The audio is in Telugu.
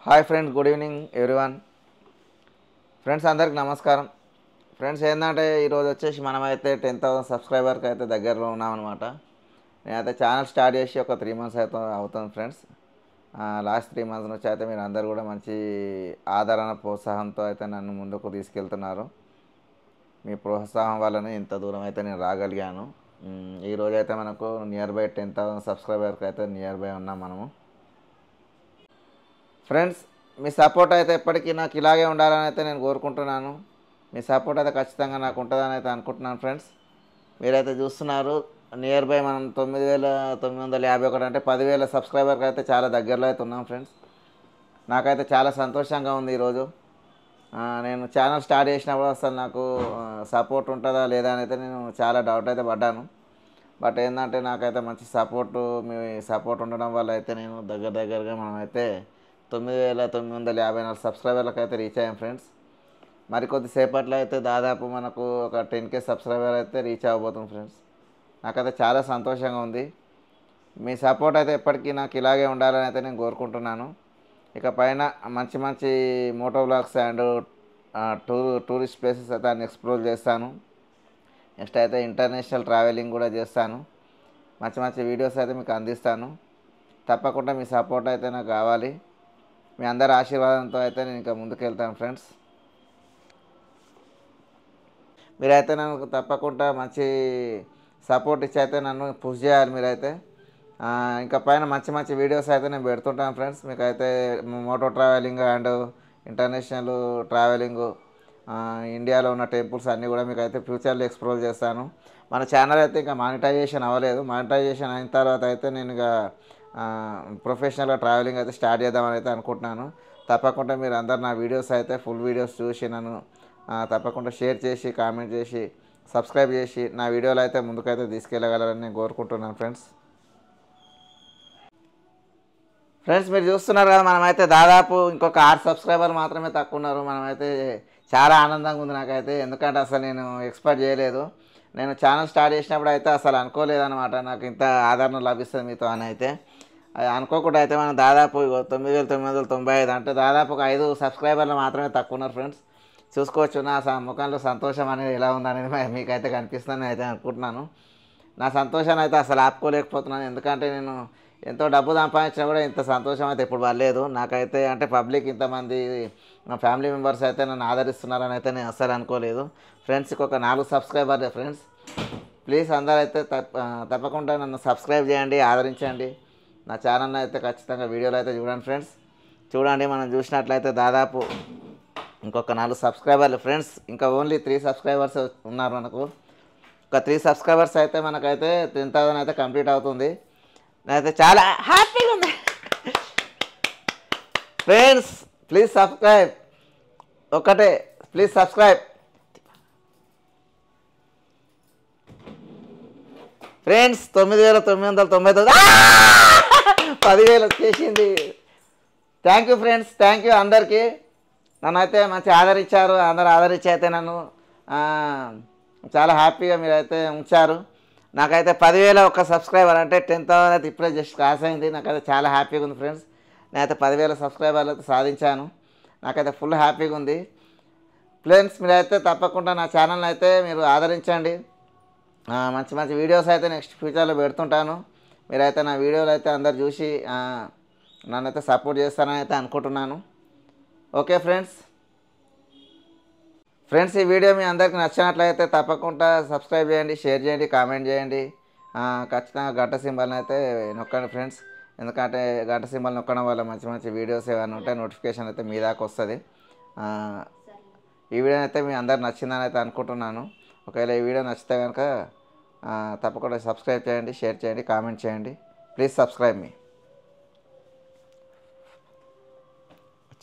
Hi friends, good evening everyone. Friends అందరికి నమస్కారం. ఫ్రెండ్స్ ఏంటంటే ఈరోజు వచ్చేసి మనమైతే 10,000 సబ్స్క్రైబర్కి అయితే దగ్గరలో ఉన్నామన్నమాట. నేనైతే ఛానల్ స్టార్ట్ చేసి ఒక 3 మంత్స్ అయితే అవుతుంది ఫ్రెండ్స్. లాస్ట్ 3 మంత్స్ నుంచి అయితే మీరు అందరు కూడా మంచి ఆదరణ ప్రోత్సాహంతో అయితే నన్ను ముందుకు తీసుకెళ్తున్నారు. మీ ప్రోత్సాహం వల్లనే ఇంత దూరం అయితే నేను రాగలిగాను. ఈరోజు అయితే మనకు నియర్ బై 10,000 సబ్స్క్రైబర్కి అయితే నియర్ బై ఉన్నాం మనము. ఫ్రెండ్స్, మీ సపోర్ట్ అయితే ఎప్పటికీ నాకు ఇలాగే ఉండాలని అయితే నేను కోరుకుంటున్నాను. మీ సపోర్ట్ అయితే ఖచ్చితంగా నాకు ఉంటుందని అయితే అనుకుంటున్నాను. ఫ్రెండ్స్, మీరైతే చూస్తున్నారు నియర్ బై మనం 9,951 అంటే 10,000 సబ్స్క్రైబర్కి అయితే చాలా దగ్గరలో అయితే ఉన్నాం. ఫ్రెండ్స్, నాకైతే చాలా సంతోషంగా ఉంది ఈరోజు. నేను ఛానల్ స్టార్ట్ చేసినప్పుడు అసలు నాకు సపోర్ట్ ఉంటుందా లేదా అని అయితే నేను చాలా డౌట్ అయితే పడ్డాను. బట్ ఏంటంటే నాకైతే మంచి మీ సపోర్ట్ ఉండడం వల్ల అయితే నేను దగ్గరగా మనమైతే 9,954 సబ్స్క్రైబర్లకు అయితే రీచ్ అయ్యాం. ఫ్రెండ్స్, మరికొద్ది సేపట్లో అయితే దాదాపు మనకు ఒక 10K సబ్స్క్రైబర్ అయితే రీచ్ అవ్వబోతుంది. ఫ్రెండ్స్, నాకైతే చాలా సంతోషంగా ఉంది. మీ సపోర్ట్ అయితే ఎప్పటికీ నాకు ఇలాగే ఉండాలని అయితే నేను కోరుకుంటున్నాను. ఇక పైన మంచి మంచి moto vlogs and tourist places అయితే అన్ని ఎక్స్ప్లోర్ చేస్తాను. నెక్స్ట్ అయితే ఇంటర్నేషనల్ ట్రావెలింగ్ కూడా చేస్తాను. మంచి మంచి వీడియోస్ అయితే మీకు అందిస్తాను. తప్పకుండా మీ సపోర్ట్ అయితే నాకు కావాలి. మీ అందరి ఆశీర్వాదంతో అయితే నేను ఇంకా ముందుకు వెళ్తాను. ఫ్రెండ్స్, మీరైతే నాకు తప్పకుండా మంచి సపోర్ట్ ఇచ్చి అయితే నన్ను పుష్ చేయాలి. మీరైతే ఇంకా పైన మంచి మంచి వీడియోస్ అయితే నేను పెడుతుంటాను. ఫ్రెండ్స్, మీకైతే moto travelling and international travelling, ఇండియాలో ఉన్న టెంపుల్స్ అన్నీ కూడా మీకు అయితే ఫ్యూచర్లో ఎక్స్ప్లోర్ చేస్తాను. మన ఛానల్ అయితే ఇంకా మానిటైజేషన్ అవ్వలేదు. మానిటైజేషన్ అయిన తర్వాత అయితే నేను ఇక ప్రొఫెషనల్గా ట్రావెలింగ్ అయితే స్టార్ట్ చేద్దామని అయితే అనుకుంటున్నాను. తప్పకుండా మీరు అందరు నా వీడియోస్ అయితే ఫుల్ వీడియోస్ చూసి నన్ను తప్పకుండా షేర్ చేసి కామెంట్ చేసి సబ్స్క్రైబ్ చేసి నా వీడియోలు అయితే ముందుకైతే తీసుకెళ్ళగలరని నేను కోరుకుంటున్నాను. ఫ్రెండ్స్, మీరు చూస్తున్నారు కదా, మనమైతే దాదాపు ఇంకొక 6 సబ్స్క్రైబర్ మాత్రమే తక్కువ ఉన్నారు. మనమైతే చాలా ఆనందంగా ఉంది నాకైతే. ఎందుకంటే అసలు నేను ఎక్స్పెక్ట్ చేయలేదు. నేను ఛానల్ స్టార్ట్ చేసినప్పుడు అయితే అసలు అనుకోలేదన్నమాట నాకు ఇంత ఆదరణ లభిస్తుంది మీతో అని అయితే. అది అనుకోకుండా అయితే మనం దాదాపు 9,995 అంటే దాదాపు ఒక 5 సబ్స్క్రైబర్లు మాత్రమే తక్కువ ఉన్నారు. ఫ్రెండ్స్, చూసుకోవచ్చు నా ముఖంలో సంతోషం అనేది ఎలా ఉందనేది మీకైతే కనిపిస్తుందని అయితే అనుకుంటున్నాను. నా సంతోషాన్ని అయితే అసలు ఆపుకోలేకపోతున్నాను. ఎందుకంటే నేను ఎంతో డబ్బు సంపాదించినా కూడా ఇంత సంతోషం అయితే ఎప్పుడు పడలేదు నాకైతే. అంటే పబ్లిక్ ఇంతమంది నా ఫ్యామిలీ మెంబర్స్ అయితే నన్ను ఆదరిస్తున్నారని అయితే నేను అస్సలు అనుకోలేదు. ఫ్రెండ్స్కి ఒక 4 సబ్స్క్రైబర్లే. ఫ్రెండ్స్, ప్లీజ్ అందరూ అయితే తప్పకుండా నన్ను సబ్స్క్రైబ్ చేయండి, ఆదరించండి. నా ఛానల్ అయితే ఖచ్చితంగా వీడియోలు అయితే చూడండి. ఫ్రెండ్స్, చూడండి, మనం చూసినట్లయితే దాదాపు ఇంకొక 4 సబ్స్క్రైబర్లు. ఫ్రెండ్స్, ఇంకా ఓన్లీ 3 సబ్స్క్రైబర్స్ ఉన్నారు మనకు. ఒక 3 సబ్స్క్రైబర్స్ అయితే మనకైతే 10,000 అయితే కంప్లీట్ అవుతుంది. నేనైతే చాలా హ్యాపీగా ఉంది. Friends, please subscribe. ఒకటే ప్లీజ్ సబ్స్క్రైబ్. ఫ్రెండ్స్, 9,999 10,000 వచ్చేసింది. Thank you friends, thank you అందరికీ. నన్ను అయితే మంచి ఆదరించారు. అందరు ఆదరించి అయితే నన్ను చాలా హ్యాపీగా మీరైతే ఉంచారు. నాకైతే 10,000 ఒక సబ్స్క్రైబర్ అంటే 10,000 అయితే ఇప్పుడే జస్ట్ క్రాస్ అయింది. నాకైతే చాలా హ్యాపీగా ఉంది. ఫ్రెండ్స్, నేనైతే 10,000 సబ్స్క్రైబర్లు అయితే సాధించాను. నాకైతే ఫుల్ హ్యాపీగా ఉంది. ఫ్రెండ్స్, మీరైతే తప్పకుండా నా ఛానల్ని అయితే మీరు ఆదరించండి. మంచి మంచి వీడియోస్ అయితే నెక్స్ట్ ఫ్యూచర్లో పెడుతుంటాను. మీరైతే నా వీడియోలు అయితే అందరు చూసి నన్నైతే సపోర్ట్ చేస్తారని అయితే అనుకుంటున్నాను. ఓకే ఫ్రెండ్స్, ఈ వీడియో మీ అందరికి నచ్చినట్లయితే తప్పకుండా సబ్స్క్రైబ్ చేయండి, షేర్ చేయండి, కామెంట్ చేయండి. ఖచ్చితంగా గంట సింబల్ని అయితే నొక్కండి ఫ్రెండ్స్. ఎందుకంటే గంట సింబల్ నొక్కడం వల్ల మంచి మంచి వీడియోస్ ఏమైనా ఉంటే నోటిఫికేషన్ అయితే మీ దాకా వస్తుంది. ఈ వీడియో అయితే మీ అందరికి నచ్చిందని అయితే అనుకుంటున్నాను. ఒకవేళ ఈ వీడియో నచ్చితే కనుక తప్పకుండా సబ్స్క్రైబ్ చేయండి, షేర్ చేయండి, కామెంట్ చేయండి. Please subscribe me.